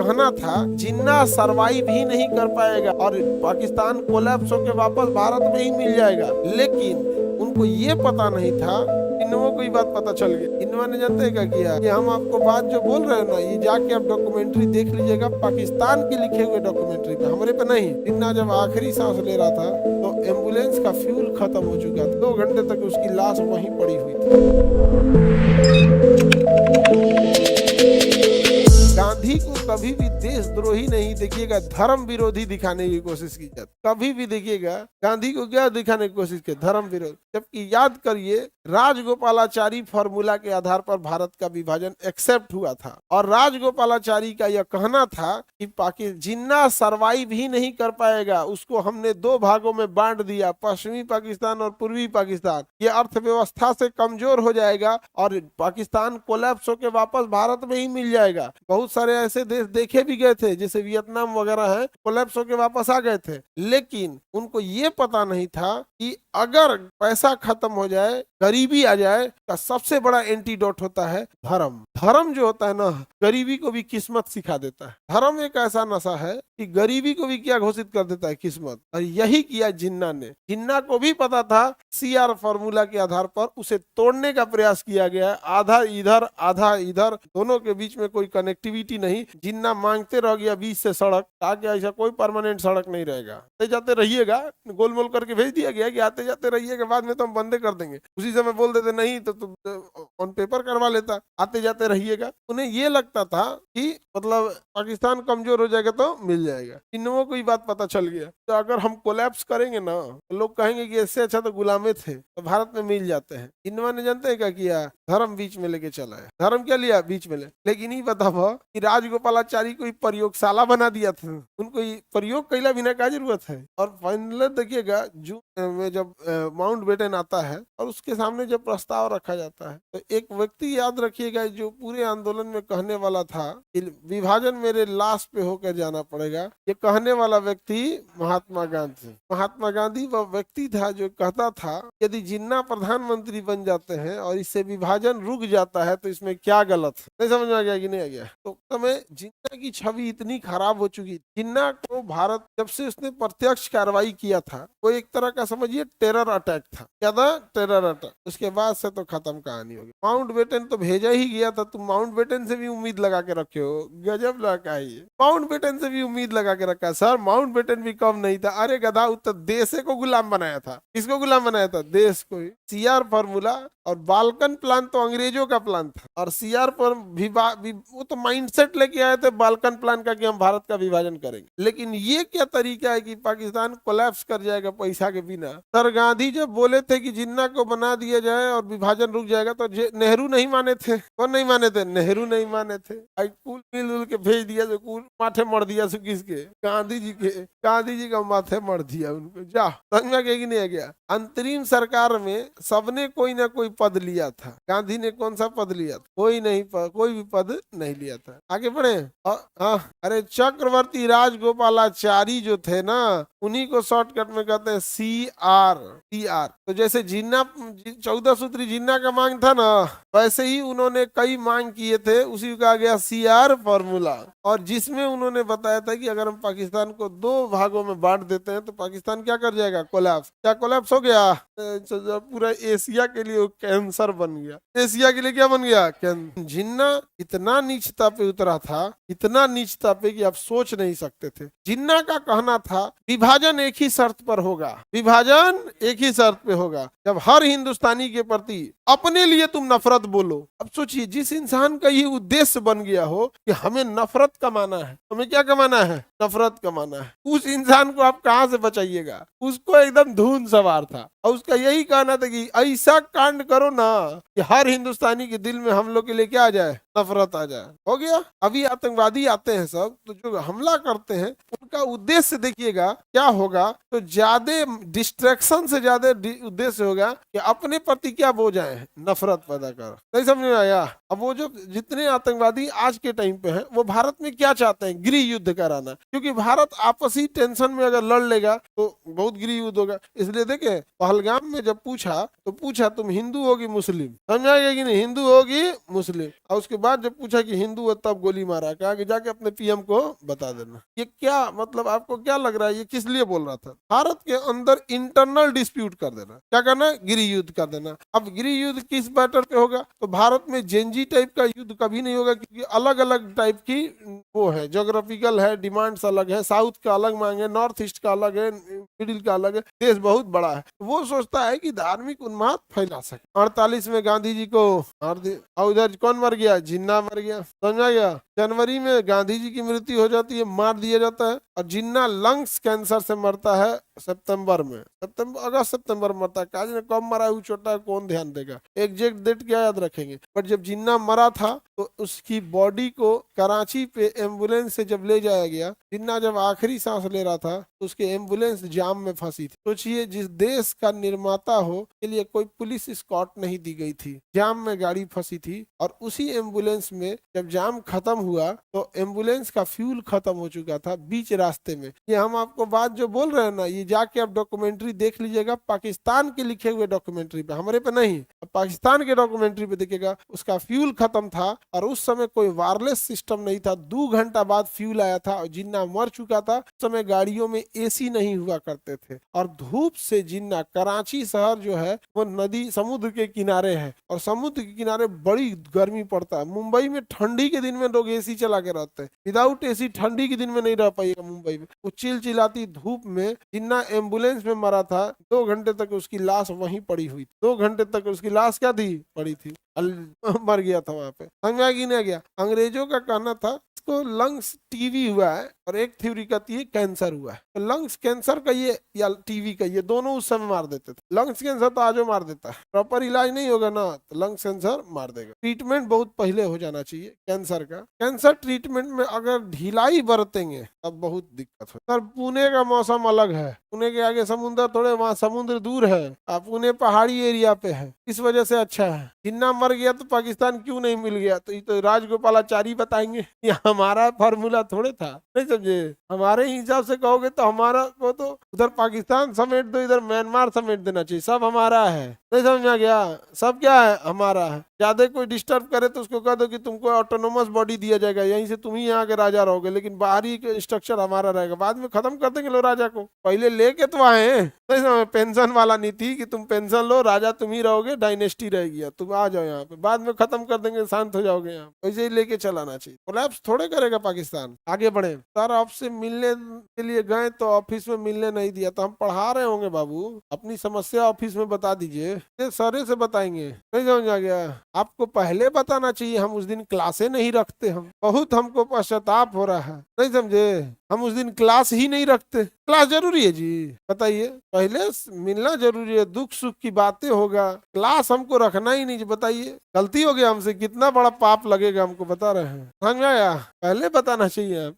कहना था जिन्ना सरवाइव ही नहीं कर पाएगा और पाकिस्तान कोलैप्स होकर वापस भारत में ही मिल जाएगा, लेकिन उनको ये पता नहीं था। इनवो को ये बात पता चल गई। इनवा ने जानते हैं क्या किया कि हम आपको बात जो बोल रहे हैं ना, ये जाके आप डॉक्यूमेंट्री देख लीजिएगा, पाकिस्तान के लिखे हुए डॉक्यूमेंट्री पे, हमारे पे नहीं। इन्ना जब आखिरी सांस ले रहा था तो एम्बुलेंस का फ्यूल खत्म हो चुका था, 2 घंटे तक उसकी लाश वहीं पड़ी हुई थी। गांधी को कभी भी देशद्रोही नहीं देखिएगा, धर्म विरोधी दिखाने की कोशिश की जाती। कभी भी देखिएगा गांधी को क्या दिखाने की कोशिश की, धर्म विरोध। जबकि याद करिए राजगोपालाचारी फॉर्मूला के आधार पर भारत का विभाजन एक्सेप्ट हुआ था और राजगोपालाचारी का यह कहना था कि पाकिस्तान जिन्ना सरवाइव ही नहीं कर पाएगा, उसको हमने 2 भागों में बांट दिया, पश्चिमी पाकिस्तान और पूर्वी पाकिस्तान। ये अर्थव्यवस्था से कमजोर हो जाएगा और पाकिस्तान कोलैप्स होकर वापस भारत में ही मिल जाएगा। बहुत सारे ऐसे देश देखे भी गए थे जैसे वियतनाम वगैरह है, कोलैप्स होकर वापस आ गए थे, लेकिन उनको ये पता नहीं था कि अगर पैसा खत्म हो जाए, गरीबी आ जाए, तो सबसे बड़ा एंटीडोट होता है धर्म। धर्म जो होता है ना, गरीबी को भी किस्मत सिखा देता है। धर्म एक ऐसा नशा है कि गरीबी को भी क्या घोषित कर देता है, किस्मत। और यही किया जिन्ना ने। जिन्ना को भी पता था CR फॉर्मूला के आधार पर उसे तोड़ने का प्रयास किया गया है, आधा इधर आधा इधर, दोनों के बीच में कोई कनेक्टिविटी नहीं। जिन्ना मांगते रह गया बीच से सड़क, ताकि ऐसा कोई परमानेंट सड़क नहीं रहेगा, आते जाते रहिएगा, गोलमोल करके भेज दिया गया कि आते जाते रहिएगा, बाद में तो हम बंदे कर देंगे। उसी समय बोल देते नहीं तो तुम ऑन पेपर करवा लेता, आते जाते रहिएगा। उन्हें ये लगता था कि मतलब पाकिस्तान कमजोर हो जाएगा तो मिल जाएगा। इनवो को ये बात पता चल गया तो अगर हम कोलैप्स करेंगे ना तो लोग कहेंगे कि इससे अच्छा तो गुलामे थे, तो भारत में मिल जाते हैं। इनवा ने जानते हैं क्या किया, धर्म बीच में लेके चला है। धर्म क्या लिया बीच में ले, लेकिन ये बताओ कि राजगोपालाचारी को प्रयोगशाला बना दिया था, उनको प्रयोग कैला बिना क्या जरूरत है। और फाइनल देखिएगा जून में जब माउंट बेटन आता है और उसके सामने जब प्रस्ताव रखा जाता है तो एक व्यक्ति याद रखिएगा जो पूरे आंदोलन में कहने वाला था कि विभाजन मेरे लाश पे होकर जाना पड़ेगा, ये कहने वाला व्यक्ति महात्मा गांधी। महात्मा गांधी वह व्यक्ति था जो कहता था यदि जिन्ना प्रधानमंत्री बन जाते हैं और इससे विभाजन रुक जाता है तो इसमें क्या गलत है। नहीं समझ में आ गया कि नहीं आ गया। तो समय जिन्ना की छवि इतनी खराब हो चुकी। जिन्ना को भारत जब से उसने प्रत्यक्ष कार्रवाई किया था वो एक तरह का समझिए टेरर अटैक था। क्या था? Terror attack. उसके बाद से तो खत्म कहानी होगी। माउंट बेटन तो भेजा ही गया था, तुम माउंट बेटन से भी उम्मीद लगा के रखे हो, गजब लगा है। माउंट बेटन से भी उम्मीद लगा के रखा सर, माउंट बेटन भी कम नहीं था। अरे गधा, उत्तर देश को गुलाम बनाया था। किसको गुलाम बनाया था? देश को। CR फॉर्मूला और बाल्कन प्लान तो अंग्रेजों का प्लान था और CR पर वो तो माइंडसेट लेके आए थे बाल्कन प्लान का कि हम भारत का विभाजन करेंगे। लेकिन ये क्या तरीका है कि पाकिस्तान कोलैप्स कर जाएगा पैसा के बिना। सर गांधी जब बोले थे कि जिन्ना को बना दिया जाए और विभाजन रुक जाएगा तो नेहरू नहीं माने थे। कौन नहीं माने थे? नेहरू नहीं माने थे। कूल मिल के भेज दिया, जो कूल माथे मर दिया किसके? गांधी जी के। गांधी जी का माथे मर दिया उनको। जा समझ में कि नहीं आ गया। अंतरिम सरकार में सबने कोई ना कोई पद लिया था। गांधी ने कौन सा पद लिया था? कोई भी पद नहीं लिया था। आगे बढ़े। अरे चक्रवर्ती राजगोपालाचारी जो थे ना, उन्हीं को शॉर्टकट में कहते हैं CR। तो जैसे जिन्ना 14 सूत्री जिन्ना का मांग था ना, वैसे ही उन्होंने कई मांग किए थे, उसी का आ गया CR फॉर्मूला। और जिसमें उन्होंने बताया था कि अगर हम पाकिस्तान को 2 भागों में बांट देते हैं तो पाकिस्तान क्या कर जाएगा? कोलैप्स। क्या कोलैप्स हो गया? पूरा एशिया के लिए कैंसर बन गया। एशिया के लिए क्या बन गया? कैंसर। जिन्ना इतना नीचता पे उतरा था, इतना नीचता पे कि आप सोच नहीं सकते थे। जिन्ना का कहना था विभाजन एक ही शर्त पर होगा, विभाजन एक ही शर्त पे होगा, जब हर हिंदुस्तानी के प्रति अपने लिए तुम नफरत बोलो। अब सोचिए, जिस इंसान का ये उद्देश्य बन गया हो कि हमें नफरत कमाना है, हमें क्या कमाना है? नफरत कमाना है, उस इंसान को आप कहां से बचाइएगा? उसको एकदम धुन सवार था और उसका यही कहना था कि ऐसा कांड करो ना कि हर हिंदुस्तानी के दिल में हम लोग के लिए क्या आ जाए? नफरत आ जाए। हो गया। अभी आतंकवादी आते हैं सब, तो जो हमला करते हैं उनका उद्देश्य देखिएगा क्या होगा, तो ज्यादा डिस्ट्रैक्शन से ज्यादा उद्देश्य होगा कि अपने प्रति क्या बो जाए? नफरत पैदा कर। नहीं समझ में आया? अब वो जो जितने आतंकवादी आज के टाइम पे हैं वो भारत में क्या चाहते हैं? गृह युद्ध कराना। क्योंकि भारत आपसी टेंशन में अगर लड़ लेगा तो बहुत गृह युद्ध होगा। इसलिए देखे पहलगाम में जब पूछा तुम हिंदू होगी मुस्लिम, समझ आएगा कि नहीं? हिंदू होगी मुस्लिम। और उसके बाद जब पूछा कि हिंदू है तब गोली मारा, कहा कि जाके अपने पीएम को बता देना। ये क्या मतलब, आपको क्या लग रहा है ये किस लिए बोल रहा था? भारत के अंदर इंटरनल डिस्प्यूट कर देना, क्या करना, गृह युद्ध कर देना। अब गृह युद्ध किस मैटर पे होगा? तो भारत में जेनजी टाइप का युद्ध कभी नहीं होगा, क्योंकि अलग अलग टाइप की वो है, जोग्राफिकल है, डिमांड्स अलग है, साउथ का अलग मांगे, नॉर्थ ईस्ट का अलग है, मिडिल का अलग है, देश बहुत बड़ा है। वो सोचता है कि धार्मिक उन्माद फैला सके। 48 में गांधी जी को मार दिया, और उधर कौन मर गया? जिन्ना मर गया, समझा गया। जनवरी में गांधी जी की मृत्यु हो जाती है, मार दिया जाता है। और जिन्ना लंग्स कैंसर से मरता है सितंबर में, अगस्त सितंबर मरता है। काजी ने कब मरा है छोटा, कौन ध्यान देगा, एग्जैक्ट डेट क्या याद रखेंगे। पर जब जिन्ना मरा था तो उसकी बॉडी को कराची पे एम्बुलेंस से जब ले जाया गया, जिन्ना जब आखिरी सांस ले रहा था तो उसकी एम्बुलेंस जाम में फंसी थी। सोचिए, जिस देश का निर्माता हो के लिए कोई पुलिस स्कॉट नहीं दी गई थी, जाम में गाड़ी फंसी थी। और उसी एम्बुलेंस में जब जाम खत्म हुआ तो एम्बुलेंस का फ्यूल खत्म हो चुका था बीच रास्ते में। ये हम आपको बात जो बोल रहे हैं ना, ये जाके आप डॉक्यूमेंट्री देख लीजिएगा, पाकिस्तान के लिखे हुए डॉक्यूमेंट्री पे, हमारे पे नहीं, पाकिस्तान के डॉक्यूमेंट्री पे देखिएगा, उसका फ्यूल खत्म था और उस समय कोई वायरलेस सिस्टम नहीं था। 2 घंटा बाद फ्यूल आया था और जिन्ना मर चुका था। उस समय गाड़ियों में एसी नहीं हुआ करते थे और धूप से जिन्ना, कराची शहर जो है वो नदी समुद्र के किनारे है और समुद्र के किनारे बड़ी गर्मी पड़ता है। मुंबई में ठंडी के दिन में लोग एसी चला के रहते हैं, विदाउट एसी ठंडी के दिन में नहीं रह पाइएगा मुंबई में। वो चिलचिलाती धूप में जिन्ना एम्बुलेंस में मरा था, 2 घंटे तक उसकी लाश वहीं पड़ी हुई, 2 घंटे तक उसकी लाश क्या थी, पड़ी थी, मर गया था वहां पे। समझ में कि नहीं गया? अंग्रेजों का कहना था इसको लंग्स टीवी हुआ है और एक थ्योरी कहती है कैंसर हुआ है। तो लंग्स कैंसर का ये या टीवी का ये दोनों उस समय मार देते थे। लंग्स कैंसर तो आजो मार देता है, प्रॉपर इलाज नहीं होगा ना तो लंग्स कैंसर मार देगा। ट्रीटमेंट बहुत पहले हो जाना चाहिए कैंसर का। कैंसर ट्रीटमेंट में अगर ढिलाई बरतेंगे तब बहुत दिक्कत हो। सर पुणे का मौसम अलग है, पुणे के आगे समुद्र थोड़े, वहाँ समुद्र दूर है, आप पुणे पहाड़ी एरिया पे है, इस वजह से अच्छा है। जिन्ना मर गया तो पाकिस्तान क्यों नहीं मिल गया, तो ये तो राजगोपालाचारी बताएंगे, ये हमारा फार्मूला थोड़े था, नहीं समझे। हमारे हिसाब से कहोगे तो हमारा वो तो उधर पाकिस्तान समेट दो, इधर म्यांमार समेट देना चाहिए, सब हमारा है, नहीं समझ में गया, सब क्या है, हमारा है। ज्यादा कोई डिस्टर्ब करे तो उसको कह दो कि तुमको ऑटोनोमस बॉडी दिया जाएगा, यहीं से तुम ही यहाँ के राजा रहोगे, लेकिन बाहरी स्ट्रक्चर हमारा रहेगा। बाद में खत्म कर देंगे लो राजा को, पहले लेके तो आए पेंशन वाला नीति कि तुम पेंशन लो, राजा तुम ही रहोगे, डायनेस्टी रहेगी, तुम आ जाओ यहाँ पे, बाद में खत्म कर देंगे, शांत हो जाओगे। यहाँ वैसे ही लेके चलाना चाहिए, कोलैप्स थोड़े करेगा पाकिस्तान। आगे बढ़े। सर आपसे मिलने के लिए गए तो ऑफिस में मिलने नहीं दिया, तो हम पढ़ा रहे होंगे बाबू, अपनी समस्या ऑफिस में बता दीजिए, सारे से बताएंगे, नहीं समझ आ गया। आपको पहले बताना चाहिए, हम उस दिन क्लासे नहीं रखते, हम बहुत हमको पश्चाताप हो रहा है, नहीं समझे, हम उस दिन क्लास ही नहीं रखते। क्लास जरूरी है जी, बताइए, पहले मिलना जरूरी है, दुख सुख की बातें होगा, क्लास हमको रखना ही नहीं जी, बताइए। गलती हो गया हमसे, कितना बड़ा पाप लगेगा हमको, बता रहे हैं, समझ में आया? पहले बताना चाहिए।